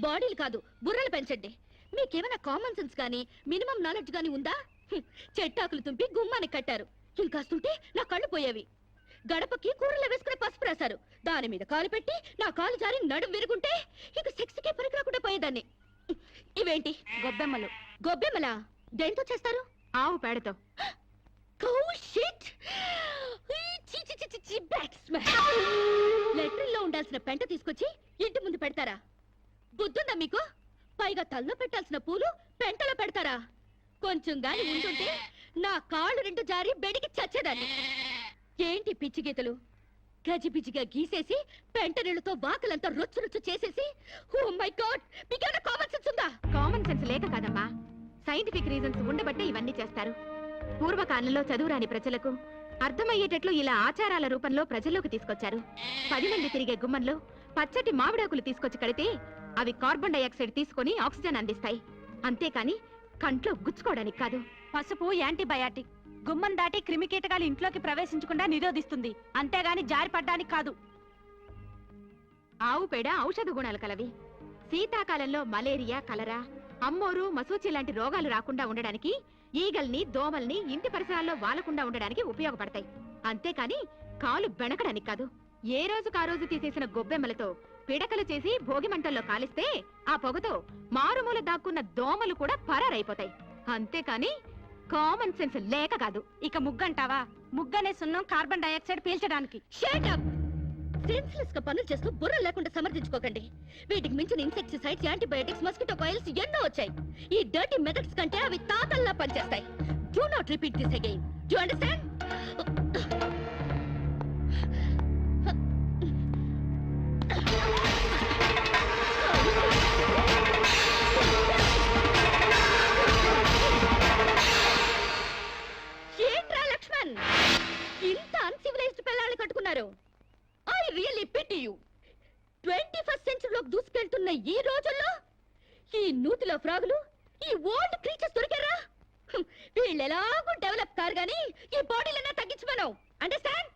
బాడీలు కాదు బుర్రలు పెంచండి. మీకేమైనా కామన్ సెన్స్ గానీ మినిమం నాలెడ్జ్ గానీ ఉందా? చెట్టాకులు తుంపి గుమ్మానికి కట్టారు. ఇంకాస్తుంటే నా కళ్ళు పోయేవి. గడపకి కూరలో వేసుకునే పసుపు రాశారు. దాని మీద కాలు పెట్టి నా కాలు జారి నడుం విరుగుంటే ఇక సెక్స్కే పనికి రాకుండా పోయేదాన్ని. ఇవేంటి? గొబ్బెమ్మలు. గొబ్బెమ్మలా? దేంతో చేస్తారు? ఆవు పేడతో. లెటర్లో ఉండాల్సిన పెంట తీసుకొచ్చి ఇంటి ముందు పెడతారా? బుద్ధుందా మీకు? పైగా తల్లో పెట్టాల్సిన పూలు పెంటలో పెడతారా? కొంచెం గాని ఉంటుంటే నా కాళ్ళు రెండు జారి బెడికి చచ్చేదాన్ని. ఏంటి పిచ్చి గీతలు? గజిబిజిగా గీసేసి పెంట నీళ్ళతో వాకలంతా రొచ్చు రొచ్చు చేసేసి, ఓ మై గాడ్, మీకేమైనా కామన్ సెన్స్ ఉందా? కామన్ సెన్స్ లేక కాదమ్మా, సైంటిఫిక్ రీజన్స్ ఉండబట్టే ఇవన్నీ చేస్తారు. పూర్వకాలంలో చదువురాని ప్రజలకు అర్థమయ్యేటట్లు ఇలా ఆచారాల రూపంలో ప్రజల్లోకి తీసుకొచ్చారు. 10 మంది తిరిగే గుమ్మంలో పచ్చటి మామిడాకులు తీసుకొచ్చి కడితే అవి కార్బన్ డైఆక్సైడ్ తీసుకొని ఆక్సిజన్ అందిస్తాయి. అంతేకాని కంట్లో గుచ్చుకోవడానికి కాదు. పసుపు యాంటీబయాటిక్, గుమ్మం దాటి క్రిమికీటకాలు ఇంట్లోకి ప్రవేశించకుండా నిరోధిస్తుంది, అంతేగాని జారిపడ్డానికి కాదు. ఆవు పేడ ఔషధ గుణాలు కలవి. శీతాకాలంలో మలేరియా, కలరా, అమ్మోరు, మసూచి లాంటి రోగాలు రాకుండా ఉండడానికి, ఈగల్ని, దోమల్ని ఇంటి పరిసరాల్లో వాలకుండా ఉండడానికి ఉపయోగపడతాయి. అంతేకాని కాలు బెణకడానికి కాదు. ఏ రోజుకు ఆ రోజు తీసేసిన గొబ్బెమ్మలతో పిడకలు చేసి భోగి మంటల్లో కాలిస్తే ఆ పొగతో మారుమూల దాక్కున్న దోమలు కూడా పరారైపోతాయి. అంతేకాని కామన్ సెన్స్ లేక కాదు. ఇక ముగ్గంటావా? ముగ్గనే సున్నం కార్బన్ డైఆక్సైడ్ పీల్చడానికి. సెన్స్లెస్ గా పనులు చేస్తూ బుర్ర లేకుండా సమర్థించుకోకండి. వీటికి మించిన ఇన్సెక్టిసైడ్స్, యాంటీబయాటిక్స్, మస్కిటో కాయిల్స్ ఎన్నో వచ్చాయి. ఈ డర్టీ మెథడ్స్ కంటే అవి తాతల్లా పనిచేస్తాయి. Do not repeat this again. Do you understand? ఏంట్రా లక్ష్మణ్, ఇంత అన్సివిలైజ్డ్ పిల్లల్ని కట్టుకున్నారు? I really pity you. 21st సెంచరీలోకి దూసుకెళ్తున్న ఈ రోజుల్లో ఈ నూతిలో ఫ్రాగులు, ఈ ఓల్డ్ క్రీచర్స్ దొరికారా? వీళ్ళు ఎలాగూ డెవలప్ కారు గానీ ఈ బాడీలన్నా తగ్గించమను. అండర్స్టాండ్?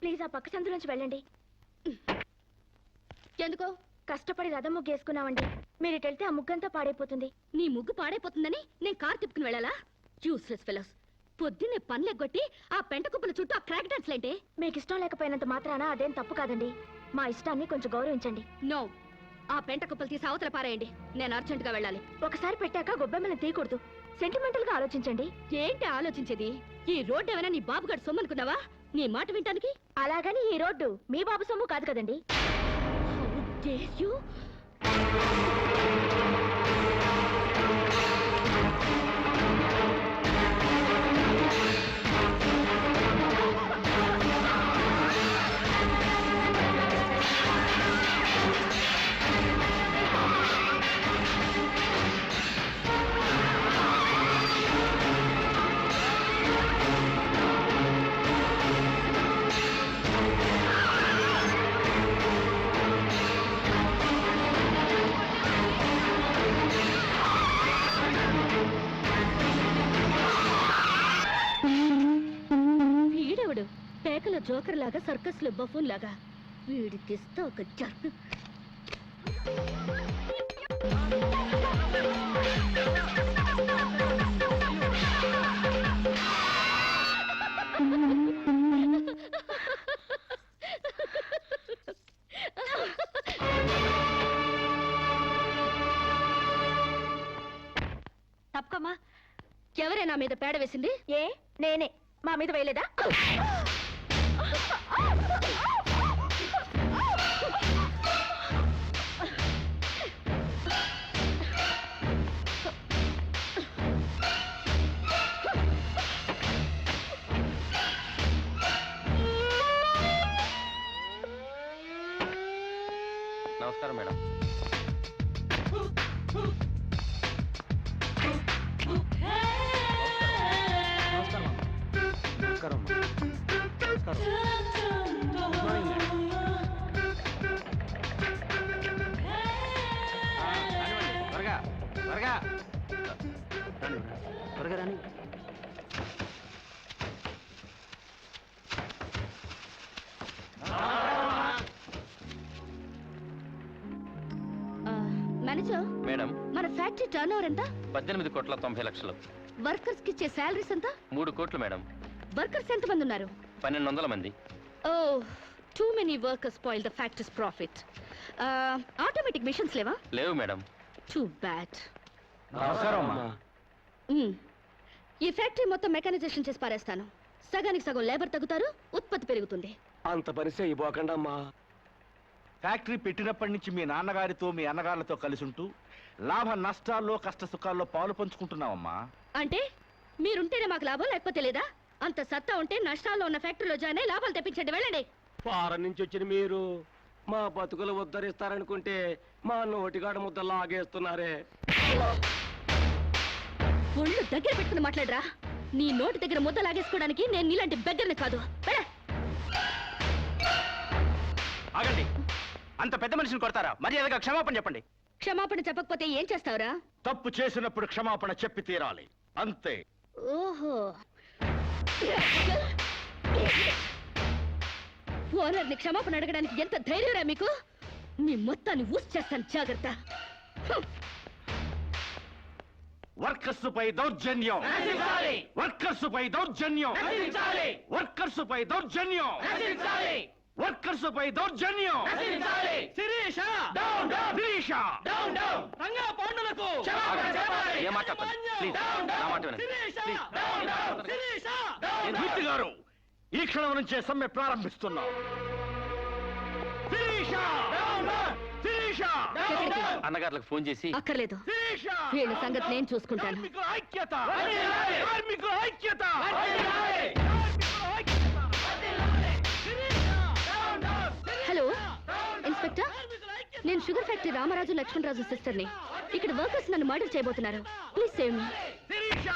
ప్లీజ్ ఆ పక్క సందు నుంచి వెళ్ళండి. ఎందుకో? కష్టపడి రథం ముగ్గు వేసుకున్నామండి. మీరు ఇటు వెళ్తే ఆ ముగ్గంతా పాడైపోతుంది. నీ ముగ్గు పాడైపోతుందని నేను కార్ తిప్పుకుని వెళ్ళాలా? Useless fellows. పొద్దున్నే పనులెగ్గొట్టి ఆ పెంట కుప్పల చుట్టూ ఆ క్రాక్ డాన్స్ లేంటే? మీకు ఇష్టం లేకపోయినంత మాత్రాన అదేం తప్పు కాదండి. మా ఇష్టాన్ని కొంచెం గౌరవించండి. నో, ఆ పెంట కుప్పలు తీసి అవతల పారేయండి. నేను అర్జెంట్ గా వెళ్ళాలి. ఒకసారి పెట్టాక గొబ్బెమ్మల్ని తీయకూడదు. సెంటిమెంటల్ గా ఆలోచించండి. ఏంటి ఆలోచించేది? ఈ రోడ్డు ఏమైనా నీ బాబుగారు సొమ్మనుకున్నావా నీ మాట వింటానికి? అలాగని ఈ రోడ్డు మీ బాబు సొమ్ము కాదు కదండి. పేకల జోకర్ లాగా, సర్కస్ లో బఫూన్ లాగా. వీడికిస్తా ఒక జర్ను. తప్పకమ్మా. ఎవరైనా మీద పేడ వేసింది? ఏ నేనే. మా మీద వేయలేదా? నమస్కారం మేడం. నమస్కారం. తొందరగా రాని. మేనేజర్, మేడం మన ఫ్యాక్టరీ టర్న్ ఓవర్ ఎంత? 18,90,00,000. వర్కర్స్ కి ఇచ్చే శాలరీస్ ఎంత? 3 కోట్లు మేడం. వర్కర్స్ ఎంత మంది ఉన్నారు? 1200 మంది. Oh, too many workers spoil the factory's profit. Automatic machines లేవా? లేవు మేడం. Too bad. నమస్కారం అమ్మా. ఈ ఫ్యాక్టరీ మొత్తం మెకానైజేషన్ చేసి పారేస్తాను. సగానికి సగం లేబర్ తగ్గుతారు, ఉత్పత్తి పెరుగుతుంది. అంత పని చేయబోకండి అమ్మా. ఫ్యాక్టరీ పెట్టినప్పటి నుంచి మీ నాన్నగారితో మీ అన్నగారులతో కలిసి ఉంటూ లాభ నష్టాల్లో కష్ట సుఖాల్లో పాలు పంచుకుంటున్నావమ్మా. అంటే మీరుంటేనే మాకు లాభం, లేకపోతే లేదా? అంత సత్తా ఉంటే నష్టాల్లో ఉన్న ఫ్యాక్టరీలో జాయిన్ అయ్యి లాభాలు తెప్పించండి, వెళ్ళండి. ఫారెన్ నుంచి వచ్చిన మీరు మా బతుకులు ఉద్ధరిస్తారనుకుంటే మా నోటిగాడ ముద్ద లాగేస్తున్నారే. ఒళ్ళు దగ్గర పెట్టుకుని మాట్లాడరా. నీ నోటి దగ్గర ముద్ద లాగేసుకోవడానికి నేను నీలాంటి బెగ్గర్ని కాదు. ఆగండి, అంత పెద్ద మనిషిని కొడతారా? మర్యాదగా క్షమాపణ చెప్పండి. క్షమాపణ చెప్పకపోతే ఏం చేస్తావురా? తప్పు చేసినప్పుడు క్షమాపణ చెప్పి తీరాలి, అంతే. ఓహో, ఓనర్ని క్షమాపణ అడగడానికి ఎంత ధైర్యరా మీకు? నీ మొత్తాన్ని ఊసి చేస్తాను, జాగ్రత్త. వర్కర్స్ పై దౌర్జన్యం, వర్కర్స్ పై దౌర్జన్యం, వర్కర్స్ పై దౌర్జన్యం, వర్కర్స్ పై దౌర్జన్యం. శిరీష, శిరీష, రంగా పాండులకు ఏ మాట్లాడతాను? ప్లీజ్ నా మాట వినండి. మూర్తి గారు, ఈ క్షణం నుంచే సమ్మె ప్రారంభిస్తున్నాం. శిరీష, శిరీష, అన్నగారులకు ఫోన్ చేసి అక్కర్లేదు, శిరీష, వీళ్ళ సంగతి నేను చూసుకుంటాను. కార్మికుల ఐక్యత, కార్మికుల ఐక్యత. హలో ఇన్స్పెక్టర్, నేను షుగర్ ఫ్యాక్టరీ రామరాజు లక్ష్మణరాజు సిస్టర్ని. ఇక్కడ వర్కర్స్ నన్ను మర్డర్ చేయబోతున్నారు. Please save me. Sirisha,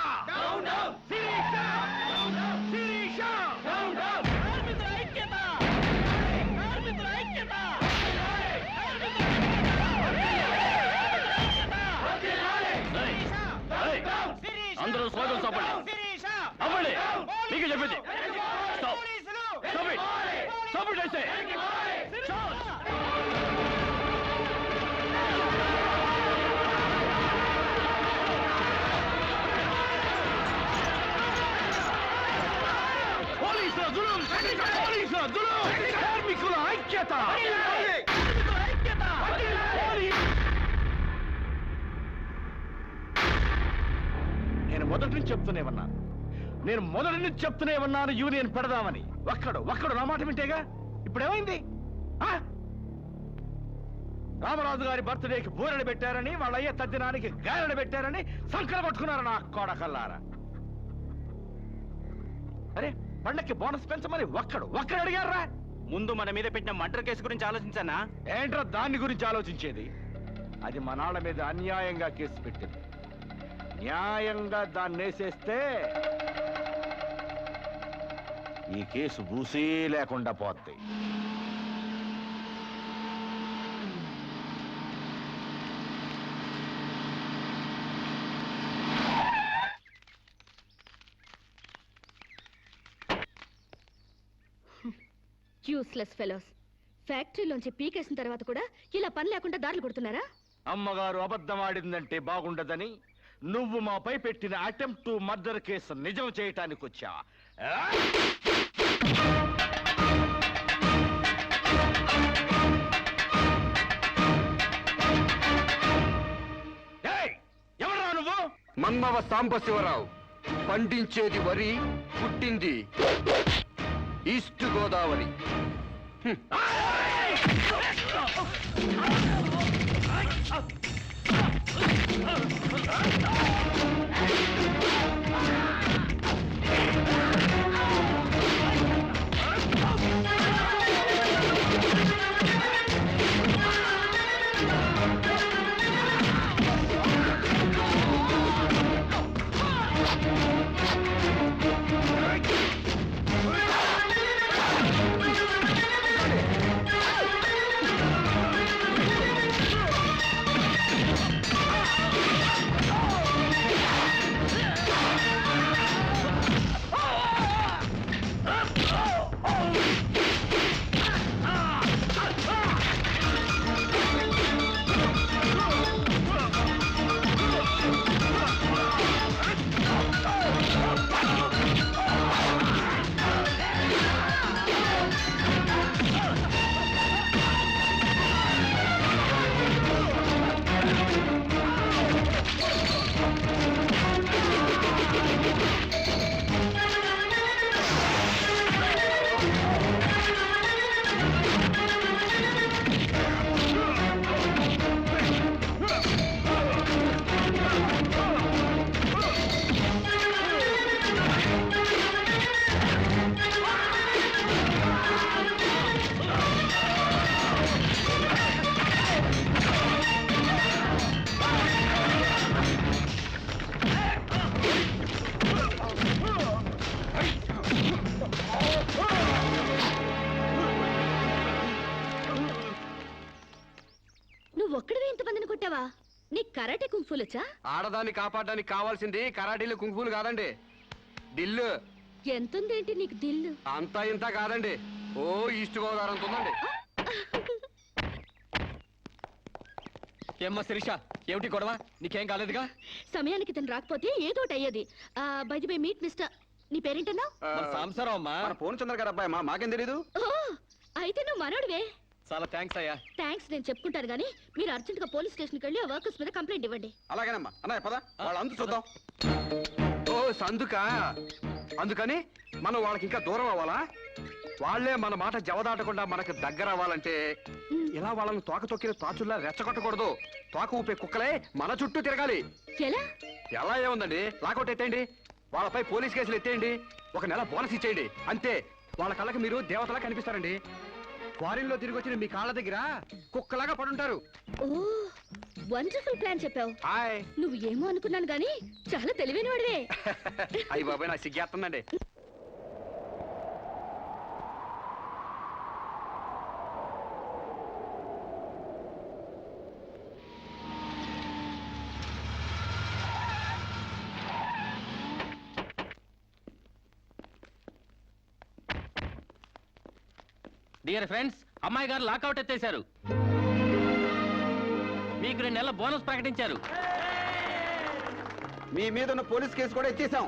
Sirisha, Sirisha, కార్మికుల ఐక్యత, కార్మికుల ఐక్యత. అందరూ స్వాగతం చెప్పండి. అవ్వండి, మీకు చెప్పింది. కార్మికుల ఐక్యత. నేను మొదటి నుంచి చెప్తూనే ఉన్నాను యూనియన్ పెడదామని. ఒక్కడు నా మాట వింటేగా. ఇప్పుడు ఏమైంది? రామరాజు గారి బర్త్డేకి బూరెలు పెట్టారని, వాళ్ళ అయ్యే తద్దినానికి గారెలు పెట్టారని సంకల పట్టుకున్నారు నా కోడకల్లారా. అరే, పండక్కి బోనస్ పెంచమని ఒక్కడు అడిగారా? ముందు మన మీద పెట్టిన మర్డర్ కేసు గురించి ఆలోచించానా? ఏంట్రా దాని గురించి ఆలోచించేది? అది మా నాన్న మీద అన్యాయంగా కేసు పెట్టింది. న్యాయంగా దాన్ని వేసేస్తే ఈ కేసు బూసీ లేకుండా పోద్ది. Useless fellows. ఫ్యాక్టరీలోంచి పీకేసిన తర్వాత కూడా ఇలా పని లేకుండా దారులు కొడుతున్నారా? అమ్మగారు అబద్ధం ఆడిందంటే బాగుండదని నువ్వు మాపై పెట్టిన అటెంప్ట్ టు మర్డర్ కేసు నిజం చేయటానికి వచ్చా. ఎవరా నువ్వు? మన్నవ సాంబశివరావు. పండించేది వరి, పుట్టింది ఈస్ట్ గోదావరి. కొడతావా? నీకు కరాటే కుంఫులొచ్చా? ఆడదాన్ని కాపాడడానికి కావాల్సింది కరాటీలు కుంకుపులు కాదండి, దిల్లు. ఎంతుందేంటి నీకు దిల్లు? అంతా ఇంత కాదండి, ఓ ఈస్ట్ గోదావరి అంత ఉందండి. ఏమ్మా శిరీష, ఏమిటి గొడవ? నీకేం కాలేదుగా? సమయానికి తను రాకపోతే ఏదోటి అయ్యేది. By the way meet mister, నీ పేరేంటన్నా? సాంసారం అమ్మా. మన పూర్ణచంద్ర గారు అబ్బాయి మాకేం తెలీదు. ఓ అయితే నువ్వు మనోడివే. చాలా థ్యాంక్స్ అయ్యా. థ్యాంక్స్ నేను చెప్పుకుంటాను గానీ మీరు అర్జెంట్ గా పోలీస్ స్టేషన్కి వెళ్ళి ఆ వర్కర్స్ మీద కంప్లైంట్ ఇవ్వండి. అలాగేనమ్మా. అన్నయ్య పద, వాళ్ళందరూ చూద్దాం. ఓ సందుకా, అందుకని మనం వాళ్ళకి ఇంకా దూరం అవ్వాలా? వాళ్లే మన మాట జవదాటకుండా మనకు దగ్గర అవ్వాలంటే ఇలా వాళ్ళని తోక తొక్కిన తాచుల్లా రెచ్చగొట్టకూడదు. తోక ఊపే కుక్కలే మన చుట్టూ తిరగాలి. ఎలా? ఎలా ఏముందండి, లాకౌట్ ఎత్తేయండి, వాళ్ళపై పోలీస్ కేసులు ఎత్తేయండి, 1 నెల బోనస్ ఇచ్చేయండి, అంతే. వాళ్ళ కళ్ళకి మీరు దేవతలా కనిపిస్తారండి. ఫారిన్ లో తిరిగి వచ్చిన మీ కాళ్ళ దగ్గర కుక్కలాగా పడుంటారు. ఓ వండర్ఫుల్ ప్లాన్ చెప్పావు. హాయ్. నువ్వు ఏమో అనుకున్నాను గానీ చాలా తెలివైన వాడివే. అయ్యి బాబాయ్, నాకు సిగ్గేస్తుందండి. డియర్ ఫ్రెండ్స్, అమ్మాయి గారు లాకౌట్ ఎత్తేశారు. మీకు 2 నెలల బోనస్ ప్రకటించారు. మీ మీద ఉన్న పోలీస్ కేసు కూడా ఇచ్చేసాం.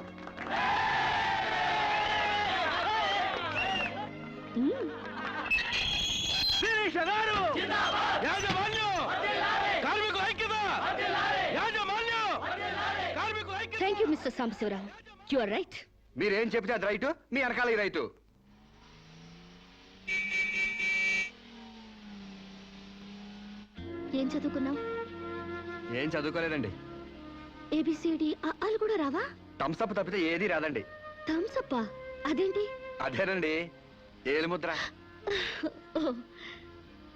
Thank you mister Sambasivarao, you are right. మీరేం చెప్తే అది రైటు, మీ వెనకాల ఈ రైటు. ఏం చదువుకున్నావు? ఏం చదువుకోలేదండి. ఏబిసిడి అలు కూడా రావా? థమ్స్అప్ తప్పితే ఏదీ రాదండి. థమ్సప్పా? అదేంటి? అదేనండి, ఏలుముద్ర. ఓ,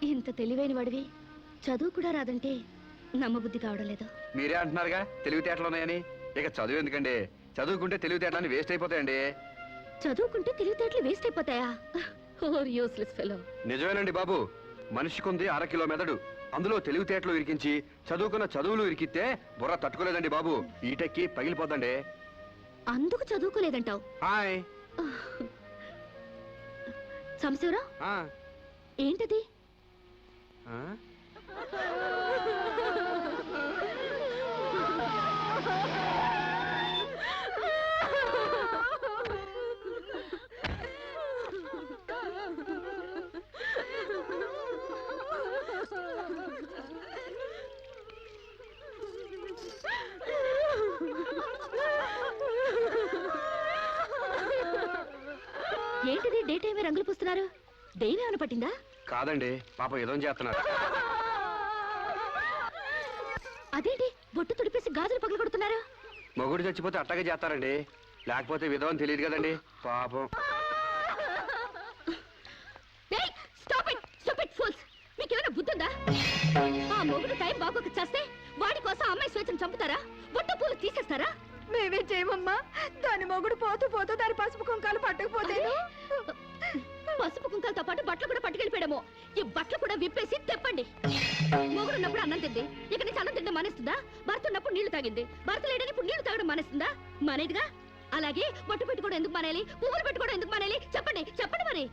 ఇంత తెలివైన వాడివి చదువు కూడా రాదంటే నమ్మబుద్ధి కావడం లేదు. మీరే అంటున్నారుగా తెలివితేటలు ఉన్నాయని. ఇక చదువు ఎందుకండి, చదువుకుంటే తెలివితేటలని వేస్ట్ అయిపోతాయండి. చదువుకుంటే తెలివితేటలు వేస్ట్ అయిపోతాయా? Or useless fellow. నిజమేనండి బాబు, మనిషికుంది 1/2 కిలో మెదడు, అందులో తెలివితేటలు ఇరికించి చదువుకున్న చదువులు ఇరికితే బుర్ర తట్టుకోలేదండి బాబు, ఈటెక్కి పగిలిపోతండి. అందుకు చదువుకోలేదంటావు? హాయ్. సాంబశివరావు, ఆ, ఏంటది? ఆ? ఏంటిది డే టైమే రంగులు పూస్తున్నారు? దెయ్యం ఏమైనా పట్టిందా? కాదండి, పాపం ఏదో చేస్తున్నారు. అదేంటి బొట్టు తుడిపేసి గాజులు పగలు కొడుతున్నారు? మొగుడు చచ్చిపోతే అట్టగా చేస్తారండి, లేకపోతే విధవని తెలియదు కదండి పాపం. మీకేమైనా బుద్ధుందా? ఆ మొగుడు టైం బాగోక చేస్తే వాడి కోసం అమ్మాయి స్వేచ్ఛను చంపుతారా? బొట్టు పూలు తీసేస్తారా? మేమే చేయమమ్మా. దాని మొగుడు పోతూ పోతూ దాని పసుపు కుంకాలు పట్టకపోతే పసుపు కుంకాలతో పాటు బట్టలు కూడా పట్టుకెళ్ళిపోయాము. ఈ బట్టలు కూడా విప్పేసి తెప్పండి. మొగుడు ఉన్నప్పుడు అన్నం తింది, ఇక నుంచి అన్నం తింటే మానేస్తుందా? భర్త ఉన్నప్పుడు నీళ్లు తాగింది, భర్త లేడని ఇప్పుడు నీళ్లు తాగడం మానేస్తుందా? మానేదిగా. అలాగే బొట్టు పెట్టుకోవడం ఎందుకు మానేయాలి? పువ్వులు పెట్టుకోవడం ఎందుకు మానేయాలి? చెప్పండి చెప్పండి. మరి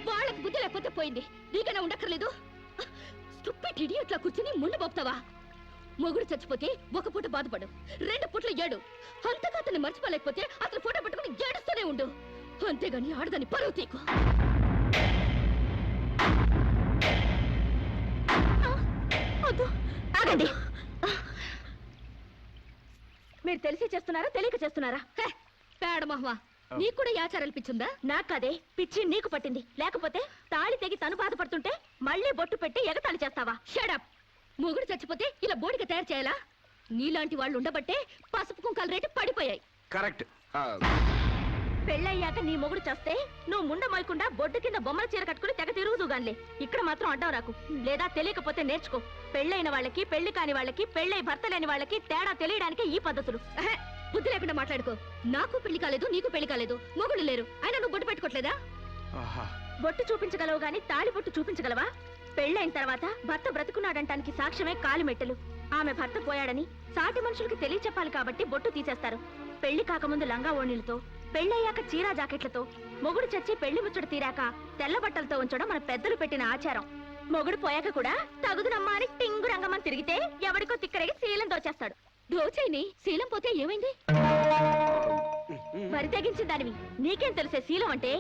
వాళ్ళకి బుద్ధి లేకపోతే పోయింది, నీకైనా ఉండక్కర్లేదు. స్టూపిడ్ ఇడియట్లా కూర్చుని ముందు పోపుతావా? మొగుడు చచ్చిపోతే 1 పూట బాధపడు, 2 పూటలు ఏడు. అంతగా అతన్ని మర్చిపోలేకపోతే అతను ఫోటో పెట్టుకుని ఏడుస్తూనే ఉండు. అంతేగాని ఆడదాన్ని పరువు తీకు. ఆగండి. మీరు తెలిసి చేస్తున్నారా తెలియక చేస్తున్నారా? పేడ మహ్వా, నీకు కూడా ఈ ఆచారాలు పిచ్చుందా? నాకదే పిచ్చి నీకు పట్టింది. లేకపోతే తాళి తెగి తను బాధపడుతుంటే మళ్ళీ బొట్టు పెట్టి ఎగతాళి చేస్తావా? షడప్. మొగుడు చచ్చిపోతే ఇలా బోడిగా తయారు చేయాలా? నీలాంటి వాళ్ళు ఉండబట్టే పసుపు కుంకాల రేటు పడిపోయాయి. కరెక్ట్. పెళ్ళయ్యాక నీ మొగుడు చేస్తే నువ్వు ముండ మోయకుండా బొడ్డు కింద బొమ్మల చీర కట్టుకుని తెగ తిరుగుదుగాన్లే. ఇక్కడ మాత్రం అడ్డం రాకు. లేదా తెలియకపోతే నేర్చుకో. పెళ్ళైన వాళ్ళకి, పెళ్లి కాని వాళ్ళకి, పెళ్ళై భర్త లేని వాళ్ళకి తేడా తెలియడానికి ఈ పద్ధతులు. బుద్ధి లేకుండా మాట్లాడుకో. నాకు పెళ్లి కాలేదు, నీకు పెళ్లి కాలేదు, మొగుడు లేరు, అయినా నువ్వు బొట్టు పెట్టుకోవట్లేదా? బొట్టు చూపించగలవు గాని తాళి బొట్టు చూపించగలవా? పెళ్ళైన తర్వాత భర్త బ్రతుకున్నాడంటానికి సాక్ష్యమే కాలిమెట్టెలు. ఆమె భర్త పోయాడని సాటి మనుషులకి తెలియచెప్పాలి కాబట్టి బొట్టు తీసేస్తారు. పెళ్లి కాకముందు లంగా ఓణీలతో, పెళ్ళయ్యాక చీరా జాకెట్లతో, మొగుడు చచ్చి పెళ్లి ముచ్చట తీరాక తెల్ల బట్టలతో ఉంచడం మన పెద్దలు పెట్టిన ఆచారం. మొగుడు పోయాక కూడా తగుదునమ్మా అని టింగు రంగమని తిరిగితే ఎవడికో తిక్కరేగి శీలం దోచేస్తాడు. దోచైని శీలం పోతే ఏమైంది? మరి తెగించిన దానివి నీకేం తెలిసే శీలం అంటే?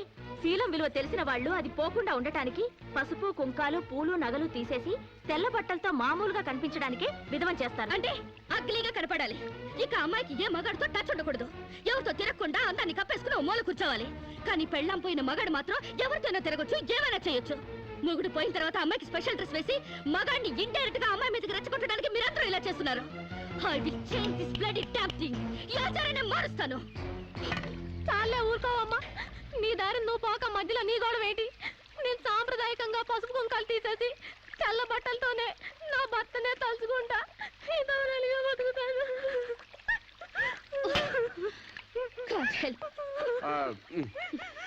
శీలం విలువ తెలిసిన వాళ్ళు అది పోకుండా ఉండటానికి పసుపు, కుంకాలు, పూలు, నగలు తీసేసి తెల్ల బట్టలతో మామూలుగా కనిపించడానికే విధవం చేస్తారు. అంటే అగ్లీగా కనపడాలి. ఇక అమ్మాయికి ఏ మగాడితో టచ్ ఉండకూడదు. ఎవరితో తిరగకుండా అందాన్ని కప్పేసుకుని ఓ మూల కూర్చోవాలి. కానీ పెళ్ళాం పోయిన మగాడు మాత్రం ఎవరితోనో తిరగొచ్చు, ఏమైనా చేయొచ్చు. మొగుడు పోయిన తర్వాత అమ్మాయికి స్పెషల్ డ్రెస్ వేసి మగాడిని ఇండైరెక్ట్ గా అమ్మాయి మీదకి రెచ్చగొట్టడానికి మీరందరూ ఇలా చేస్తున్నారు. I will change this bloody damn thing. ఈ ఆచారాన్ని మారుస్తాను. చాలే ఊరుకోవమ్మా, నీ దారి నువ్వు పోక మధ్యలో నీ గొడవ ఏంటి? నేను సాంప్రదాయకంగా పసుపు కుంకాలు తీసేసి తెల్ల బట్టలతోనే నా భర్తనే తలుచుకుంటా బతుకుతాను.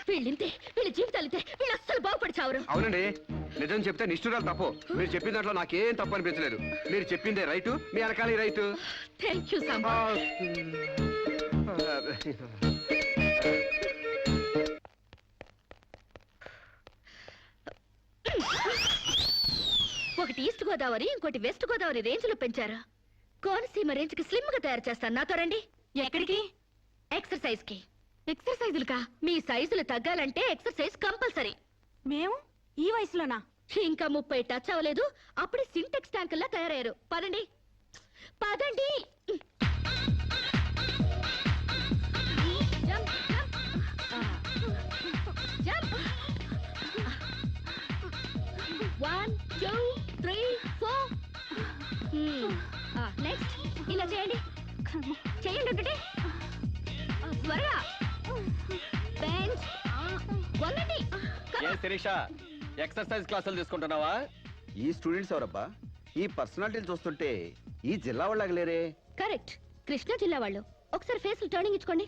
వీళ్ళింతే, వీళ్ళ జీవితాలితే, వీళ్ళు అస్సలు బాగుపడి చావరు. అవునండి, నిజం చెప్తే నిష్ఠురాలు తప్పు. మీరు చెప్పిన దాంట్లో నాకేం తప్పు అనిపించలేదు. మీరు చెప్పిందే రైటు, మీ వెనకాల రైటు. Thank you Samba. ఒకటి ఈస్ట్ గోదావరి, ఇంకోటి వెస్ట్ గోదావరి రేంజ్ లో పెంచారు. కోనసీమ రేంజ్ కి స్లిమ్ గా తయారు చేస్తాను. నాతో రండి. ఎక్కడికి? ఎక్సర్సైజ్ కి. ఎక్సర్సైజులుగా? మీ సైజులు తగ్గాలంటే ఎక్సర్సైజ్ కంపల్సరీ. మేము ఈ వయసులోనా? ఇంకా 30 టచ్ అవ్వలేదు, అప్పుడే సింటెక్స్ ట్యాంకుల్లా తయారయ్యారు. పదండి పదండి. Jump, jump. జంప్. 1 2 3 4. నెక్స్ట్ ఇలా చేయండి. చేయండి ఒకటి. త్వరగా. బెంచ్. వంగండి. ఏ శిరీష, ఎక్సర్సైజ్ క్లాసులు తీసుకుంటున్నావా? ఈ స్టూడెంట్స్ ఎవరబ్బా? ఈ పర్సనాలిటీలు చూస్తుంటే ఈ జిల్లా వాళ్ళకి లేరే. కరెక్ట్, కృష్ణా జిల్లా వాళ్ళు. ఒకసారి ఫేస్ టర్నింగ్ ఇచ్చుకోండి.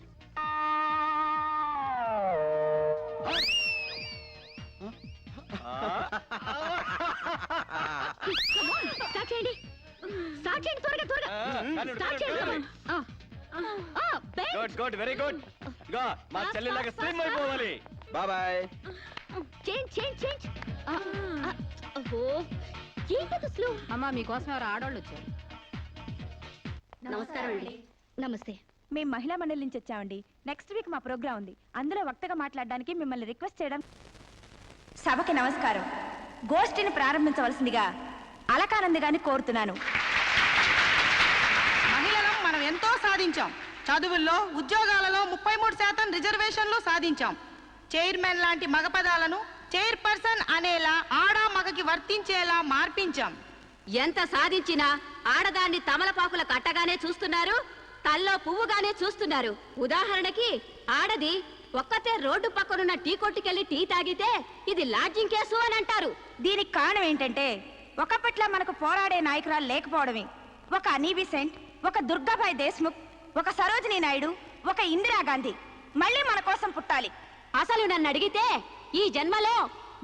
స్టార్ట్ చేయండి. స్టార్ట్ చేయండి, త్వరగా త్వరగా. స్టార్ట్ చేయండి. Good good, very good. ఇగో మా చెల్లిలాగా స్లిమ్ అయిపోవాలి. బాబాయ్. Change change change. ఓహో, ఏంటది స్లో? అమ్మా, మీకోసం ఎవరు ఆడవాళ్ళు వచ్చారు. నమస్కారం అండి. నమస్తే. మేము మహిళా మండలి నుంచి వచ్చామండి. నెక్స్ట్ వీక్ మా ప్రోగ్రాం ఉంది. అందులో వక్తగా మాట్లాడడానికి మిమ్మల్ని రిక్వెస్ట్ చేయడం. సభకి నమస్కారం. గోష్ఠిని ప్రారంభించవలసిందిగా అలకానంది గారిని కోరుతున్నాను. మహిళలం మనం ఎంతో సాధించాం. చదువుల్లో, ఉద్యోగాలలో 33% రిజర్వేషన్లు సాధించాం. చైర్మన్ లాంటి మగ పదాలను చైర్పర్సన్ అనేలా ఆడా మగకి వర్తించేలా మార్పించాం. ఎంత సాధించినా ఆడదాన్ని తమలపాకుల కట్టగానే చూస్తున్నారు, తల్లో పువ్వుగానే చూస్తున్నారు. ఉదాహరణకి ఆడది ఒక్కతే రోడ్డు పక్కనున్న టీ కొట్టుకెళ్లి టీ తాగితే ఇది లాడ్జింగ్ కేసు అని అంటారు. దీనికి కారణం ఏంటంటే ఒకప్పట్లో మనకు పోరాడే నాయకురాలు లేకపోవడమే. ఒక అనీ బెసెంట్, ఒక దుర్గాబాయ్ దేశ్ముఖ్, ఒక సరోజినీ నాయుడు, ఒక ఇందిరాగాంధీ మళ్ళీ మన కోసం పుట్టాలి. అసలు నన్ను అడిగితే ఈ జన్మలో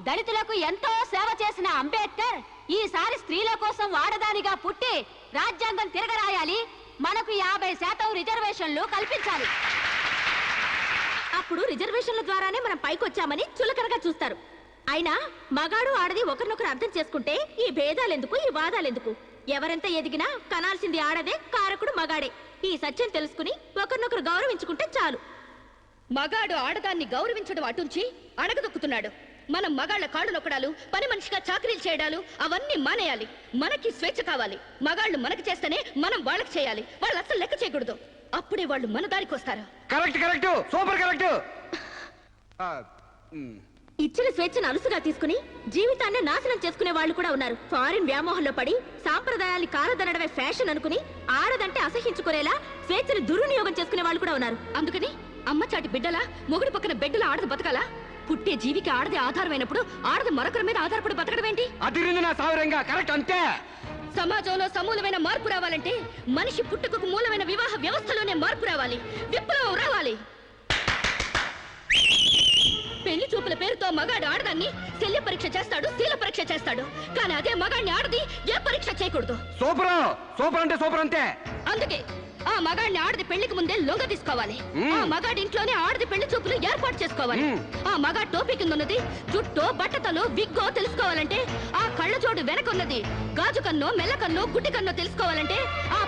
దళితులకు ఎంతో సేవ చేసిన అంబేద్కర్ ఈసారి స్త్రీల కోసం వాడదానిగా పుట్టి రాజ్యాంగం తిరగరాయాలి, మనకు 50% రిజర్వేషన్లు కల్పించాలి. అప్పుడు రిజర్వేషన్ల ద్వారానే మనం పైకొచ్చామని చులకనగా చూస్తారు. అయినా మగాడు ఆడది ఒకరినొకరు అర్థం చేసుకుంటే ఈ భేదాలెందుకు, ఈ వాదాలెందుకు? ఎవరెంత ఎదిగినా కనాల్సింది ఆడదే, కారకుడు మగాడే. ఈ సత్యం తెలుసుకుని ఒకరినొకరు గౌరవించుకుంటే చాలు. మగాడు ఆడదాన్ని గౌరవించడం అటుంచి అడగదొక్కుతున్నాడు. మనం మగాళ్ళ కాళ్ళు నొక్కడాలు, పని మనిషిగా చాకరీలు చేయడాలు అవన్నీ మానేయాలి. మనకి స్వేచ్ఛ కావాలి. మగాళ్ళు మనకి చేస్తేనే మనం వాళ్ళకి చేయాలి. వాళ్ళు అసలు లెక్క చేయకూడదు. అప్పుడే వాళ్ళు మన దారికి వస్తారు. Correct correct, super correct. ఇచ్చిన స్వేచ్ఛను అలుసుగా తీసుకుని జీవితాన్ని నాశనం చేసుకునే వాళ్ళు కూడా ఉన్నారు. ఫారిన్ వ్యామోహంలో పడి సాంప్రదాయాన్ని కారదనడమే ఫ్యాషన్ అనుకుని ఆడదంటే అసహించుకునేలా స్వేచ్ఛను దుర్వినియోగం చేసుకునే వాళ్ళు కూడా ఉన్నారు. అందుకని అమ్మ చాటి బిడ్డలా మొగుడు పక్కన బిడ్డలా ఆడది బతకాలా? పుట్టే జీవికి ఆడది ఆధారమైనప్పుడు ఆడది మరొకరి మీద ఆధారపడి బతకడం ఏంటి? అదిరింది నా సావిరంగా. కరెక్ట్, అంతే. సమాజంలో సమూలమైన మార్పు రావాలంటే మనిషి పుట్టుకకు మూలమైన వివాహ వ్యవస్థలోనే మార్పు రావాలి. విప్లవం రావాలి. పెళ్లి చూపుల చూపుల పేరుతో మగాడు ఆడదాన్ని శల్య పరీక్ష చేస్తాడు, శీల పరీక్ష చేస్తాడు. కానీ అదే మగాడిని ఆడది ఏ పరీక్ష చేయకూడదు. సూపర్ సూపర్ అంటే సూపర్ అంతే. అందుకే ఆ మగాడిని ఆడది పెళ్లికి ముందే లొంగ తీసుకోవాలి. ఆ మగాడి ఇంట్లోనే ఆడది పెళ్లి చూపులు ఏర్పాటు చేసుకోవాలి. ఆ మగాడి టోపీ కింద ఉన్నది జుట్టో, బట్టతలో, విగ్గో తెలుసుకోవాలంటే, ఆ కళ్ళ జోడు వెనకున్నది గాజు కన్నో, మెల్ల కన్నో, గుడ్డి కన్నో తెలుసుకోవాలంటే, ఆ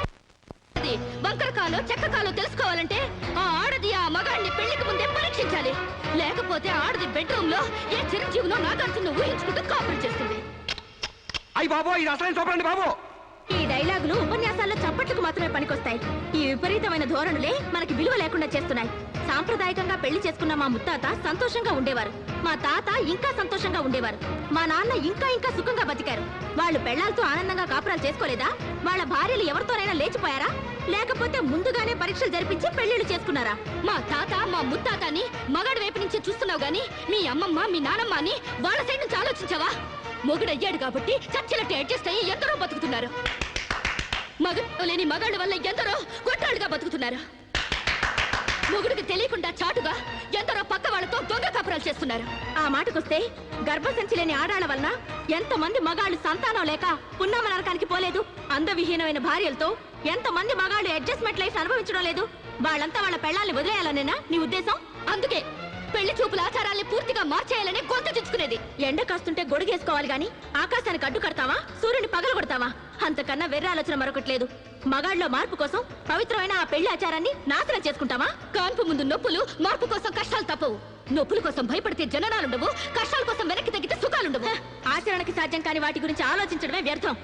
వంకరకాలో, చెక్కకాలో తెలుసుకోవాలంటే ఆ ఆడది ఆ మగాడిని పెళ్లికి ముందే పరీక్షించాలి. లేకపోతే ఆడది బెడ్రూమ్ లో ఏ చిరంజీవినో నాగార్జున ఊహించుకుంటూ కాపురం చేస్తుంది. అయ్యి బాబు, ఇది అసలైన సూపర్ అండి బాబు. ఈ డైలాగులు ఉపన్యాసాల్లో చప్పట్లకు మాత్రమే పనికొస్తాయి. ఈ విపరీతమైన ధోరణులే మనకి విలువ లేకుండా చేస్తున్నాయి. సాంప్రదాయకంగా పెళ్లి చేసుకున్న మా ముత్తాత సంతోషంగా ఉండేవారు. మా తాత ఇంకా సంతోషంగా ఉండేవారు. మా నాన్న ఇంకా ఇంకా సుఖంగా బతికారు. వాళ్ళు పెళ్లాలతో ఆనందంగా కాపురాలు చేసుకోలేదా? వాళ్ళ భార్యలు ఎవరితోనైనా లేచిపోయారా? లేకపోతే ముందుగానే పరీక్షలు జరిపించి పెళ్లిళ్ళు చేసుకున్నారా? మా తాత, మా ముత్తాతని మగాడి వైపు నుంచి చూస్తున్నావు గాని మీ అమ్మమ్మ, మీ నానమ్మ అని వాళ్ళ సైడ్ నుంచి ఆలోచించావా? మొగుడయ్యాడు కాబట్టి చచ్చినట్టు అడ్జస్ట్ అయ్యి ఎందరో బతుకుతున్నారు. మగ లేని మగాళ్ళ వల్ల ఎందరో గొట్టాళ్ళుగా బతుకుతున్నారు. మొగుడికి తెలియకుండా చాటుగా ఎందరో పక్క వాళ్ళతో దొంగ కాపురాలు చేస్తున్నారు. ఆ మాటకొస్తే గర్భసంచి లేని ఆడాళ్ల వలన ఎంతమంది మగాళ్ళు సంతానం లేక పున్నామ నరకానికి పోలేదు? అందవిహీనమైన భార్యలతో ఎంతమంది మగాళ్ళు అడ్జస్ట్మెంట్ లైఫ్ అనుభవించడం లేదు? వాళ్ళంతా వాళ్ళ పెళ్లాల్ని వదిలేయాలనేనా నీ ఉద్దేశం? అందుకే పెళ్లి చూపుల ఆచారాల్ని పూర్తిగా మార్చేయాలని గొంతు తెచ్చుకునేది. ఎండ కాస్తుంటే గొడుగేసుకోవాలి గాని ఆకాశానికి అడ్డు కడతావా? సూర్యుని పగలగొడతావా? అంతకన్నా వెర్ర ఆలోచన మరొకట్లేదు. మగాళ్ళలో మార్పు కోసం పవిత్రమైన ఆ పెళ్లి ఆచారాన్ని నాశనం చేసుకుంటావా? కాన్పు ముందు నొప్పులు, మార్పు కోసం కష్టాలు తప్పవు. నొప్పుల కోసం భయపడితే జననాలుండవు, కష్టాల కోసం వెనక్కి తగ్గితే సుఖాలుండవు. ఆచరణకి సాధ్యం కాని వాటి గురించి ఆలోచించడమే వ్యర్థం.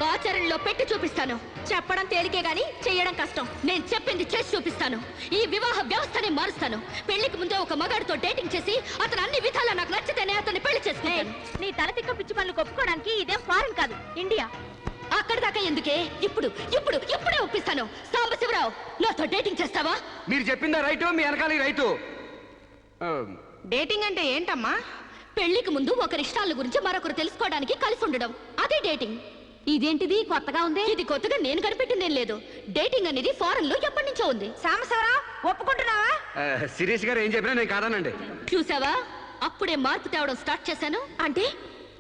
ఆచరణలో పెట్టి చూపిస్తాను. చెప్పడం తేలికే గాని చెయ్యడం కష్టం. నేను చెప్పింది చేసి చూపిస్తాను. ఈ వివాహ వ్యవస్థనే మారుస్తాను. పెళ్లికి ముందే ఒక మగాడితో డేటింగ్ చేసి అతను అన్ని విధాలా నాకు నచ్చితేనే అతన్ని పెళ్లి చేసుకుంటాను. నీ తల తిక్క పిచ్చి పనులు ఒప్పుకోవడానికి ఇదేం ఫారెన్ కాదు, ఇండియా. అక్కడి దాకా ఎందుకే? ఇప్పుడే ఒప్పిస్తాను. సాంబశివరావు, నాతో డేటింగ్ చేస్తావా? మీరు చెప్పిందా రైటు, మీ వెనకాల రైటు. డేటింగ్ అంటే ఏంటమ్మా? పెళ్లికి ముందు ఒకరి ఇష్టాల గురించి మరొకరు తెలుసుకోవడానికి కలిసి ఉండడం, అదే డేటింగ్. ఇదేంటిది కొత్తగా ఉంది? ఇది కొత్తగా నేను కనిపెట్టిందేం లేదు. డేటింగ్ అనేది ఫారెన్ లో ఎప్పటి నుంచో ఉంది. సాంబశివరావు, ఒప్పుకుంటున్నావా? శిరీష్ గారు ఏం చెప్పినా నేను కాదనండి. చూసావా, అప్పుడే మార్పు తేవడం స్టార్ట్ చేశాను. అంటే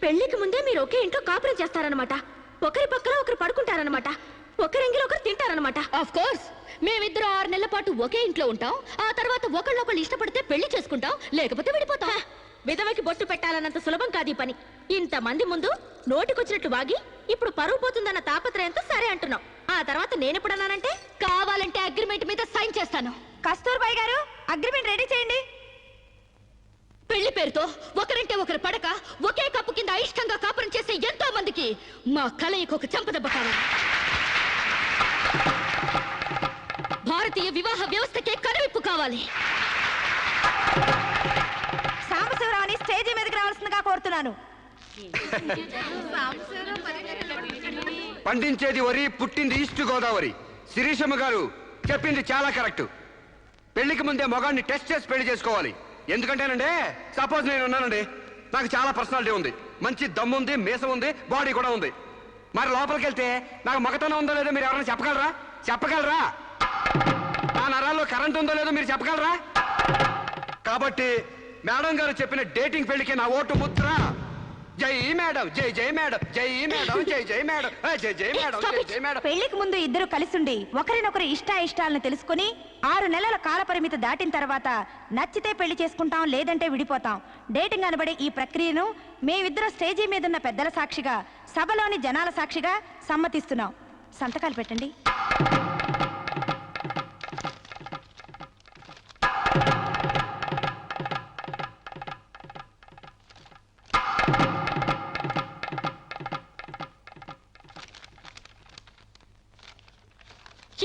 పెళ్లికి ముందే మీరు ఒకే ఇంట్లో కాపురం చేస్తారనమాట. ఒకరి పక్కన ఒకరు పడుకుంటారనమాట. ఒకరింగిలో ఒకరు తింటారనమాట. ఆఫ్ కోర్స్, మేమిద్దరం 6 నెలల పాటు ఒకే ఇంట్లో ఉంటాం. ఆ తర్వాత ఒకళ్ళొకళ్ళు ఇష్టపడితే పెళ్లి చేసుకుంటాం, లేకపోతే విడిపోతాం. విధవకి బొట్టు పెట్టాలన్నంత సులభం కాదు ఈ పని. ఇంతమంది ముందు నోటికొచ్చినట్లు వాగి ఇప్పుడు పరువు పోతుందన్న తాపత్రయంతో సరే అంటున్నాం. ఆ తర్వాత నేనెప్పుడన్నానంటే కావాలంటే అగ్రిమెంట్ మీద సైన్ చేస్తాను. కస్తూర్బాయ్ గారు, అగ్రిమెంట్ రెడీ చేయండి. పెళ్లి పేరుతో ఒకరంటే ఒకరు పడక ఒకే కప్పు కింద అయిష్టంగా కాపురం చేసే ఎంతో మందికి మా కలయిక ఒక చెంపదెబ్బ కావాలి. భారతీయ వివాహ వ్యవస్థకే కనువిప్పు కావాలి. సాంబశివరావుని స్టేజీ మీదకి రావాల్సిందిగా కోరుతున్నాను. పండించేది వరి, పుట్టింది ఈస్ట్ గోదావరి. శిరీషమ్మ గారు చెప్పింది చాలా కరెక్ట్. పెళ్లికి ముందే మొగాడిని టెస్ట్ చేసి పెళ్లి చేసుకోవాలి. ఎందుకంటేనండి, సపోజ్ నేను ఉన్నానండి, నాకు చాలా పర్సనాలిటీ ఉంది, మంచి దమ్ము ఉంది, మీసం ఉంది, బాడీ కూడా ఉంది. మరి లోపలికి వెళ్తే నాకు మగతనం ఉందో లేదో మీరు ఎవరైనా చెప్పగలరా? నా నరాల్లో కరెంట్ ఉందో లేదో మీరు చెప్పగలరా? కాబట్టి మేడం గారు చెప్పిన డేటింగ్ పెళ్లికి నా ఓటు ముద్ర. జై మేడం, జై జై మేడం, జై మేడం, జై జై మేడం, జై జై మేడం, జై జై మేడం. పెళ్లికి ముందు ఇద్దరు కలిసుండి ఒకరినొకరు ఇష్టాయిష్టాలను తెలుసుకుని 6 నెలల కాల పరిమితి దాటిన తర్వాత నచ్చితే పెళ్లి చేసుకుంటాం, లేదంటే విడిపోతాం. డేటింగ్ అనబడే ఈ ప్రక్రియను మేమిద్దరం స్టేజీ మీద ఉన్న పెద్దల సాక్షిగా, సభలోని జనాల సాక్షిగా సమ్మతిస్తున్నాం. సంతకాలు పెట్టండి.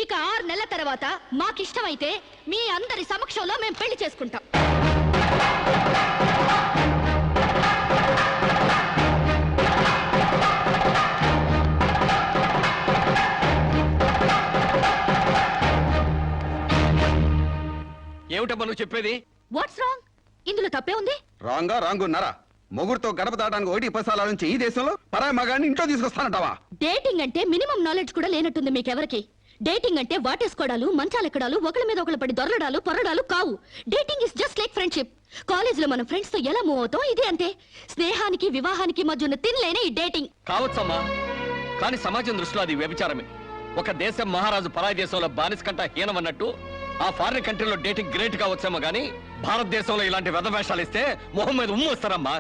ఇక 6 నెలల తర్వాత మాకిష్టమైతే మీ అందరి సమక్షంలో మేము పెళ్లి చేసుకుంటాం. ఏమిటమ్మా నువ్వు చెప్పేది? What's wrong? ఇందులో తప్పే ఉంది? రాంగున్నారా? మొగుడుతో గడప దాటానికి 1-10 సార్లు నుంచి ఈ దేశంలో పరాయి మగాడిని ఇంట్లో తీసుకొస్తానంటావా? డేటింగ్ అంటే మినిమం నాలెడ్జ్ కూడా లేనట్టుంది మీకెవరికి. డేటింగ్ అంటే వాటేసుకోవడాలు మంచాలెక్కడాలు ఒకళ్ళ మీద ఒకళ్ళు పడి దొరలడాలు పొరడాలు కావు. Dating is just like friendship. కాలేజీలో మనం ఫ్రెండ్స్ తో ఎలా మూవ్ అవుతాం ఇది అంతే. స్నేహానికి వివాహానికి మధ్య ఉన్న తినలేని ఈ డేటింగ్. కావచ్చమ్మా, కానీ సమాజం దృష్టిలో అది వ్యభిచారమే. ఒక దేశం మహారాజు పరాయి దేశంలో బానిస కంట హీనం అన్నట్టు ఆ ఫారిన్ కంట్రీలో డేటింగ్ గ్రేట్ గా వచ్చామో గానీ భారతదేశంలో ఇలాంటి వెధవేషాలు ఇస్తే మొహం మీద ఉమ్ము వస్తారమ్మా.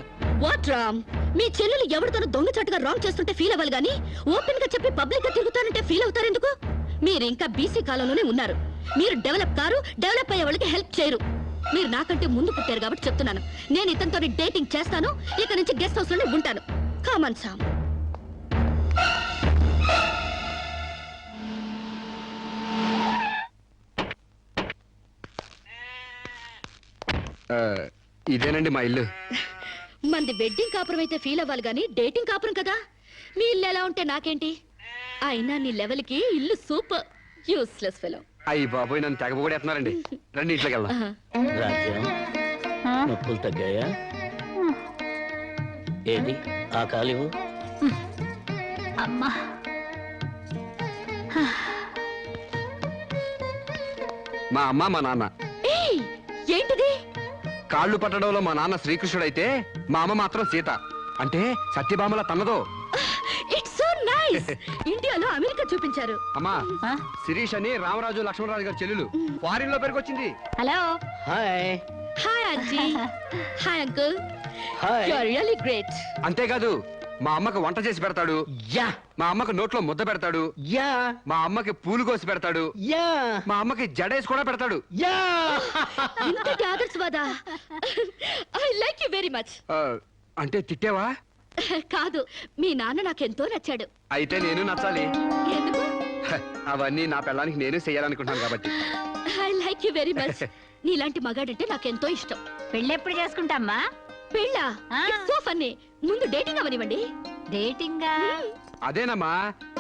వాట్ రామ్, మీ చెల్లెలు ఎవరితోనూ దొంగచాటుగా రాంగ్ చేస్తుంటే ఫీల్ అవ్వాలి గానీ ఓపెన్ గా చెప్పి పబ్లిక్ గా తిరుగుతానంటే ఫీల్ అవుతారెందుకు? మీరు ఇంకా బీసీ కాలంలోనే ఉన్నారు. మీరు డెవలప్ కారు, డెవలప్ అయ్యే వాళ్ళకి హెల్ప్ చేయరు. మీరు నాకంటే ముందు పుట్టారు కాబట్టి చెప్తున్నాను. నేను ఇతనితో డేటింగ్ చేస్తాను. ఇక నుంచి గెస్ట్ హౌస్ లోనే ఉంటాను. Come on Sam. ఇదేనండి మా ఇల్లు. మంది వెడ్డింగ్ కాపురం అయితే ఫీల్ అవ్వాలి గానీ డేటింగ్ కాపురం కదా. మీ ఇల్లు ఎలా ఉంటే నాకేంటి? అయినా నీ లెవెల్ కి ఇల్లు సూపర్. Useless fellow. అయ్యి బాబోయ్, నన్ను తెగబోడేస్తున్నారండి. రండి ఇంట్లోకి వెళ్దాం. రాజ్యం, నొప్పులు తగ్గాయా? ఏది ఆ కాలివు? అమ్మా మా అమ్మ మా నాన్న. ఏయ్, ఏంటిది? కాళ్ళు పట్టడంలో మా నాన్న శ్రీకృష్ణుడైతే మా అమ్మ మాత్రం సీత. అంటే సత్యభామల తన్నదో. It's so nice. ఇండియాలో అమెరికా చూపించారు. అమ్మా, శిరీష్ అని రామరాజు లక్ష్మణరాజు గారి చెల్లెలు ఫారిన్ లో పెరిగొచ్చింది. Hello. Hi. Hi aunty. Hi uncle. Hi. You are really great. అంతేకాదు మా అమ్మకు వంట చేసి పెడతాడు. యా మా అమ్మకు నోట్లో ముద్ద పెడతాడు. యా మా అమ్మకి పూలు కోసి పెడతాడు. యా మా అమ్మకి జడేసి కూడా పెడతాడు. యా ఇంతటి ఆదర్శవాదా? I like you very much. అంటే తిట్టేవా? కాదు, మీ నాన్న నాకెంతో నచ్చాడు. అయితే నేను నచ్చాలి. ఎందుకు? హ, అవన్నీ నా పిల్లానికి నేను చెయ్యాలనుకుంటున్నాను కాబట్టి. I like you very much. నీలాంటి మగాడంటే నాకెంతో ఇష్టం. పెళ్ళెప్పుడు చేసుకుంటామ్మా? పెళ్ళా? ఆ. So funny. ముందు డేటింగ్ అవనివ్వండి. డేటింగా? అదేనమ్మా,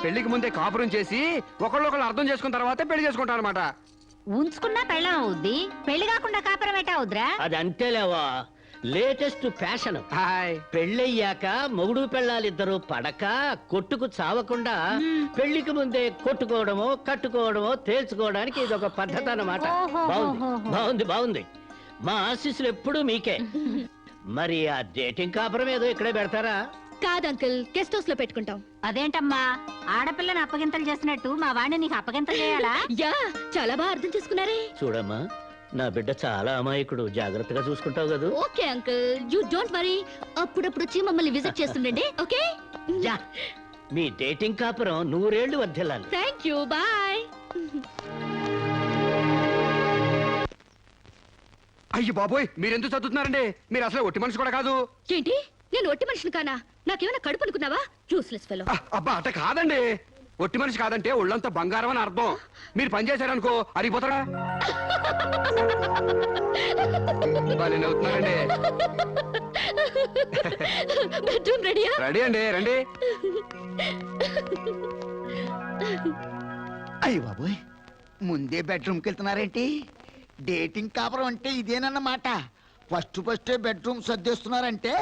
పెళ్లికి ముందే కాపురం చేసి ఒకళ్ళొకళ్ళు అర్థం చేసుకున్న తర్వాతే పెళ్లి చేసుకుంటారు అనమాట. ఉంచుకున్నా పెళ్ళం అవుద్ది, పెళ్లి కాకుండా కాపురం ఎట్టా అవుద్రా? అది అంతేలేవా, లేటెస్ట్ ఫ్యాషన్. హాయ్. పెళ్ళయ్యాక మొగుడు పెళ్ళాలిద్దరూ పడక కొట్టుకు చావకుండా పెళ్లికి ముందే కొట్టుకోవడమో కట్టుకోవడమో తేల్చుకోవడానికి ఇది ఒక పద్ధతి అన్నమాట. బాగుంది బాగుంది బాగుంది. మా ఆశీస్సులు ఎప్పుడూ మీకే. మరి ఆ డేటింగ్ కాపురం ఏదో ఇక్కడే పెడతారా? కాదు అంకుల్, గెస్ట్ హౌస్ లో పెట్టుకుంటాం. అదేంటమ్మా, ఆడపిల్లని అప్పగింతలు చేసినట్టు మా వాడిని నీకు అప్పగింతలు చేయాలా? యా, చాలా బాగా అర్థం చేసుకున్నారే. చూడమ్మా, నా బిడ్డ చాలా అమాయకుడు, జాగ్రత్తగా చూసుకుంటావు కదా. Okay uncle, you don't worry. అప్పుడప్పుడు వచ్చి మమ్మల్ని విజిట్ చేస్తుండండి. ఓకే. యా, మీ డేటింగ్ కాపురం 100 ఏళ్లు వర్ధిల్లాలి. Thank you, bye. అయ్యి బాబోయ్, మీరెందుకు చదువుతున్నారండి? మీరు అసలు ఒట్టి మనిషి కూడా కాదు. ఏంటి, నేను ఒట్టి మనిషిని కానా? నాకేమైనా కడుపు అనుకున్నావా? Useless fellow. అబ్బా, అట్ట కాదండి. ఒట్టి మనిషి కాదంటే ఒళ్ళంతా బంగారం అని అర్థం. మీరు పని చేశారనుకో అరిగిపోతారా? భలే నవ్వుతున్నారండి. బెడ్రూమ్ రెడీయా? రెడీ అండి, రండి. అయ్య బాబోయ్, ముందే బెడ్రూమ్కి వెళ్తున్నారేంటి? డేటింగ్ కాపురం అంటే ఇదేనన్నమాట. First bedroom సర్దేస్తున్నారంటే